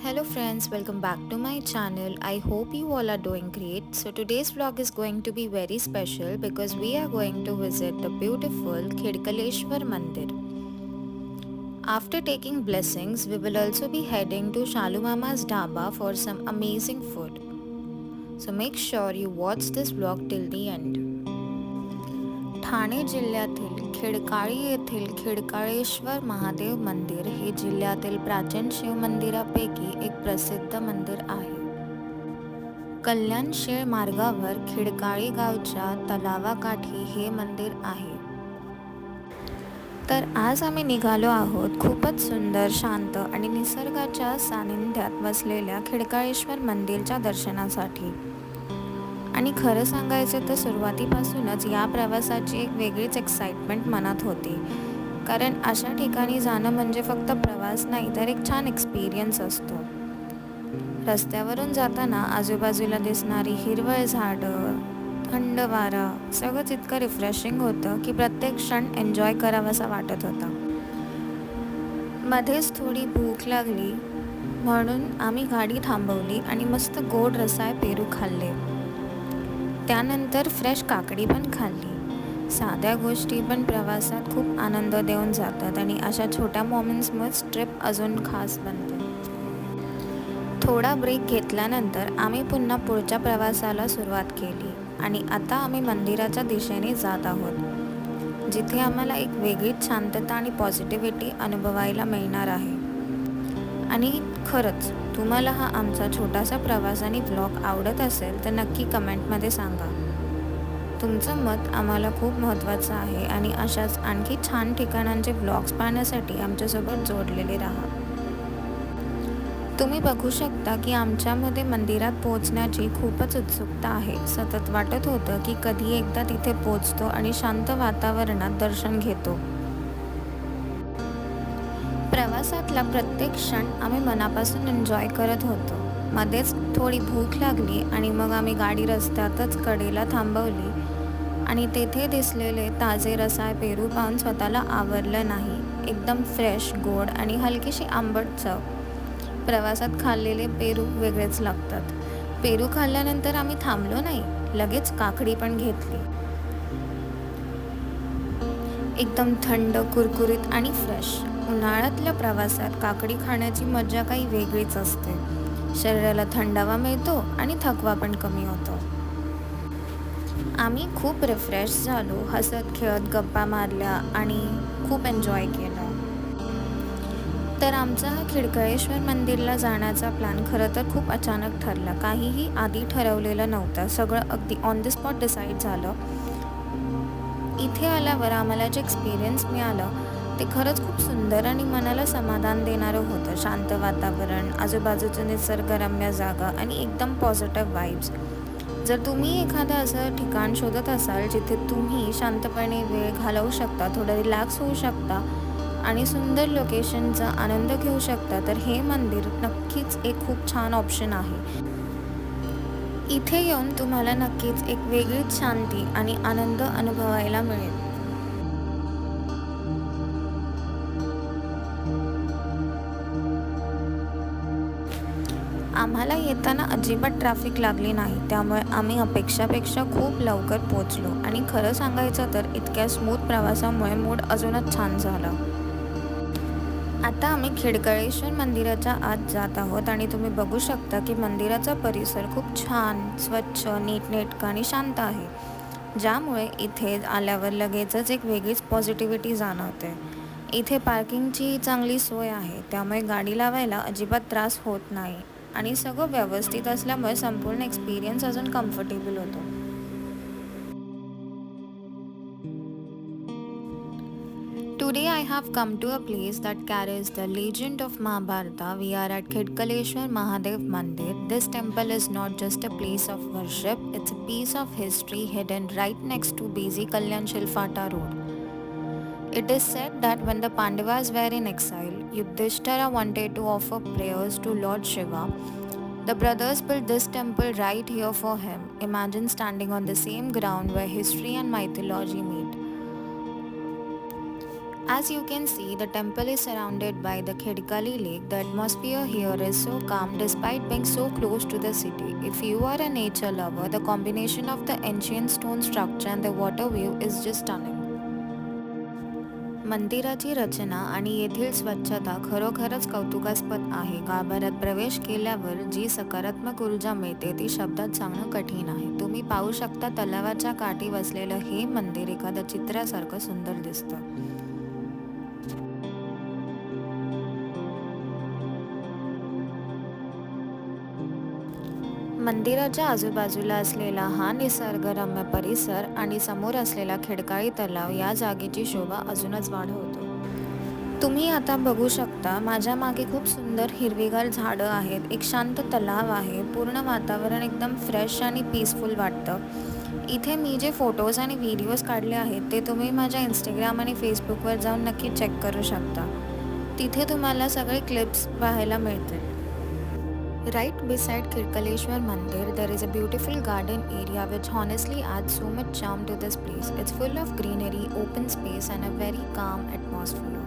Hello friends, welcome back to my channel. I hope you all are doing great. So today's vlog is going to be very special because we are going to visit the beautiful Khidkaleshwar Mandir. After taking blessings, we will also be heading to Shalu Mama's Dhaba for some amazing food. So make sure you watch this vlog till the end. Thane जिल्ह्यातील खिडकाळी येथील खिडकाळेश्वर महादेव मंदिर हे जिल्ह्यातील प्राचीन शिव मंदिरापैकी एक प्रसिद्ध मंदिर आहे. कल्याण मार्गावर खिडकाळी गावच्या तलावाकाठी हे मंदिर आहे. तर आज आम्ही निघालो आहोत खूपच सुंदर, शांत आणि निसर्गाच्या सानिध्यात वसलेल्या खिडकाळेश्वर मंदिरच्या दर्शनासाठी. आणि खरं सांगायचं तर सुरुवातीपासूनच या प्रवासाची एक वेगळीच एक्साइटमेंट मनात होती, कारण अशा ठिकाणी जाणं म्हणजे फक्त प्रवास नाही तर एक छान एक्सपिरियन्स असतो. रस्त्यावरून जाताना आजूबाजूला दिसणारी हिरवळ झाडं, थंड वारा सगळंच इतकं रिफ्रेशिंग होतं की प्रत्येक क्षण एन्जॉय करावासा वाटत होता. मध्येच थोडी भूक लागली म्हणून आम्ही गाडी थांबवली आणि मस्त गोड रसाळ पेरू खाल्ले. त्यानंतर फ्रेश काकडी पण खाल्ली. साध्या गोष्टी पण प्रवासात खूप आनंद देऊन जातात आणि अशा छोट्या मोमेंट्समुळेच ट्रिप अजून खास बनते. थोडा ब्रेक घेतल्यानंतर आम्ही पुन्हा पुढच्या प्रवासाला सुरुवात केली आणि आता आम्ही मंदिराच्या दिशेने जात आहोत, जिथे आम्हाला एक वेगळीच शांतता आणि पॉझिटिव्हिटी अनुभवायला मिळणार आहे. आणि खरंच तुम्हाला हा आमचा छोटासा प्रवास आणि व्लॉग आवडत असेल तर नक्की कमेंटमध्ये सांगा. तुमचं मत आम्हाला खूप महत्त्वाचं आहे आणि अशाच आणखी छान ठिकाणांचे व्लॉग्स पाहण्यासाठी आमच्यासोबत जोडलेले राहा. तुम्ही बघू शकता की आमच्यामध्ये मंदिरात पोहोचण्याची खूपच उत्सुकता आहे. सतत वाटत होतं की कधी एकदा तिथे पोहोचतो आणि शांत वातावरणात दर्शन घेतो. प्रवासातला प्रत्येक क्षण आम्ही मनापासून एन्जॉय करत होतो. मध्येच थोडी भूक लागली आणि मग आम्ही गाडी रस्त्यातच कडेला थांबवली आणि तेथे दिसलेले ताजे रसाळ पेरू पाहून स्वतःला आवरलं नाही. एकदम फ्रेश, गोड आणि हलकीशी आंबट चव. प्रवासात खाल्लेले पेरू वेगळेच लागतात. पेरू खाल्ल्यानंतर आम्ही थांबलो नाही, लगेच काकडी पण घेतली. एकदम थंड, कुरकुरीत आणि फ्रेश. उन्हाळ्यातल्या प्रवासात काकडी खाण्याची मजा काही वेगळीच असते. शरीराला थंडावा मिळतो आणि थकवा पण कमी होतो. आम्ही खूप रिफ्रेश झालो, हसत खेळत गप्पा मारल्या आणि खूप एन्जॉय केला. तर आमचा हा खिडकाळेश्वर मंदिरला जाण्याचा प्लॅन खरं तर खूप अचानक ठरला. काहीही आधी ठरवलेलं नव्हतं. सगळं अगदी ऑन द स्पॉट डिसाईड झालं. इथे आल्यावर आम्हाला जे एक्सपिरियन्स मिळालं ते खरंच खूप सुंदर आणि मनाला समाधान देणारं होतं. शांत वातावरण, आजूबाजूचं निसर्गरम्य जागा आणि एकदम पॉझिटिव्ह वाईब्स. जर तुम्ही एखादं असं ठिकाण शोधत असाल जिथे तुम्ही शांतपणे वेळ घालवू शकता, थोडं रिलॅक्स होऊ शकता आणि सुंदर लोकेशनचा आनंद घेऊ शकता, तर हे मंदिर नक्कीच एक खूप छान ऑप्शन आहे. इथे येऊन तुम्हाला नक्कीच एक वेगळीच शांती आणि आनंद अनुभवायला मिळेल. आम्हाला येताना अजिबात ट्रॅफिक लागली नाही, त्यामुळे आम्ही अपेक्षापेक्षा खूप लवकर पोचलो आणि खरं सांगायचं तर इतक्या स्मूथ प्रवासामुळे मूड अजूनच छान झाला. आता आम्ही खिडकाळेश्वर मंदिराच्या आत जात आहोत आणि तुम्ही बघू शकता की मंदिराचा परिसर खूप छान, स्वच्छ, नीटनेटकं आणि शांत आहे, ज्यामुळे इथे आल्यावर लगेचच एक वेगळीच पॉझिटिव्हिटी जाणवते. इथे पार्किंगची चांगली सोय आहे, त्यामुळे गाडी लावायला अजिबात त्रास होत नाही आणि सगळं व्यवस्थित असल्यामुळे संपूर्ण एक्सपिरियन्स अजून कम्फर्टेबल होतो. Today I have come to a place that carries the legend of Mahabharata. We are at Khidkaleshwar Mahadev Mandir. This temple is not just a place of worship, it's a piece of history hidden right next to busy Kalyan Shilfata road. It is said that when the Pandavas were in exile, Yudhishthira wanted to offer prayers to Lord Shiva. The brothers built this temple right here for him. Imagine standing on the same ground where history and mythology meet. As you can see, the temple is surrounded by the Khedkali lake. The atmosphere here is so calm despite being so close to the city. If you are a nature lover, the combination of the ancient stone structure and the water view is just stunning. मंदिराची रचना आणि येथील स्वच्छता खरोखरच कौतुकास्पद आहे. गाभाऱ्यात प्रवेश केल्यावर जी सकारात्मक ऊर्जा मिळते ती शब्दात सांगणं कठीण आहे. तुम्ही पाहू शकता तलावाच्या काठी वसलेलं हे मंदिर एखाद्या चित्रासारखं सुंदर दिसतं. मंदिराच्या आजूबाजूला असलेला हा निसर्गरम्य परिसर आणि समोर असलेला खिडकाळी तलाव या जागेची शोभा अजूनच वाढवतो. तुम्ही आता बघू शकता माझ्या मागे खूप सुंदर हिरवीगार झाडं आहेत. एक शांत तलाव आहे. पूर्ण वातावरण एकदम फ्रेश आणि पीसफुल वाटतं. इथे मी जे फोटोज आणि व्हिडिओज काढले आहेत ते तुम्ही माझ्या इंस्टाग्राम आणि फेसबुकवर जाऊन नक्की चेक करू शकता. तिथे तुम्हाला सगळे क्लिप्स पाहायला मिळतील. Right beside Kirkaleshwar Mandir, there is a beautiful garden area which honestly adds so much charm to this place. It's full of greenery, open space and a very calm atmosphere.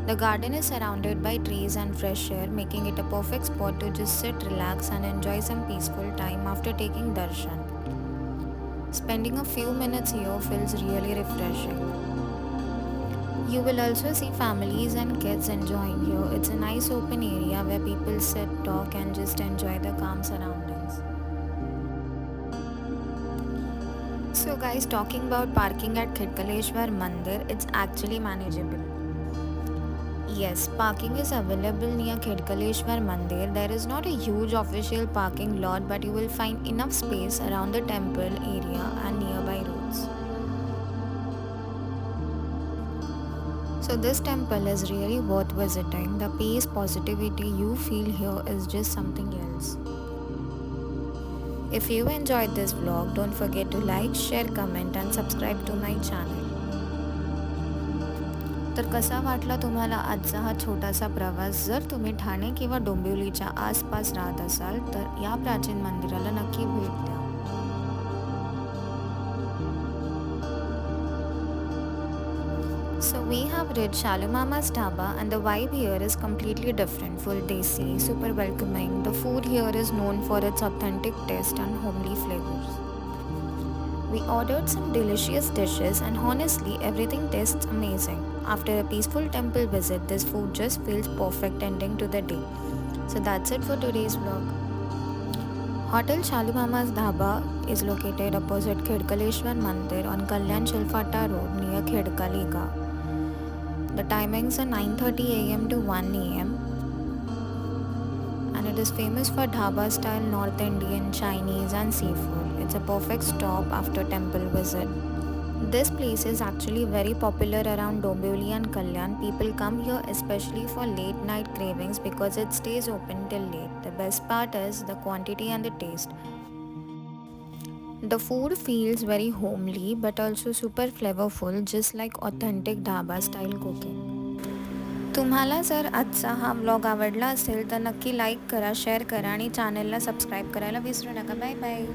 The garden is surrounded by trees and fresh air, making it a perfect spot to just sit, relax and enjoy some peaceful time after taking darshan. Spending a few minutes here feels really refreshing. You will also see families and kids enjoying here. It's a nice open area where people sit, talk and just enjoy the calm surroundings. So guys, talking about parking at Khedkaleshwar Mandir, it's actually manageable. Yes, parking is available near Khedkaleshwar Mandir. There is not a huge official parking lot, but you will find enough space around the temple area and nearby roads. So this temple is really worth visiting. The peace, positivity you feel here is just something else. If you enjoyed this vlog, don't forget to like, share, comment and subscribe to my channel. तर कसा वाटला तुम्हाला आजचा हा छोटासा प्रवास? जर तुम्ही ठाणे किंवा डोंबिवलीच्या आसपास राहत असाल तर या प्राचीन मंदिराला नक्की भेट द्या. So we have reached Shalu Mama's Dhaba and the vibe here is completely different, full desi, super welcoming. The food here is known for its authentic taste and homely flavors. We ordered some delicious dishes and honestly everything tastes amazing. After a peaceful temple visit, this food just feels perfect ending to the day. So that's it for today's vlog. Hotel Shalu Mama's Dhaba is located opposite Khedkaleshwar Mandir on Kalyan Chilfata Road near Khedkali Gaon. The timings are 9:30 a.m. to 1 a.m. and it is famous for dhaba style North Indian, Chinese and seafood. It's a perfect stop after temple visit. This place is actually very popular around Dombivli and Kalyan. People come here especially for late night cravings because it stays open till late. The best part is the quantity and the taste. The food feels very homely but also super flavorful, just like authentic dhaba style cooking. तुम्हाला जर आजचा हा vlog आवडला असेल तर नक्की like करा, share करा आणि चॅनलला सबस्क्राईब करायला विसरू नका. Bye bye.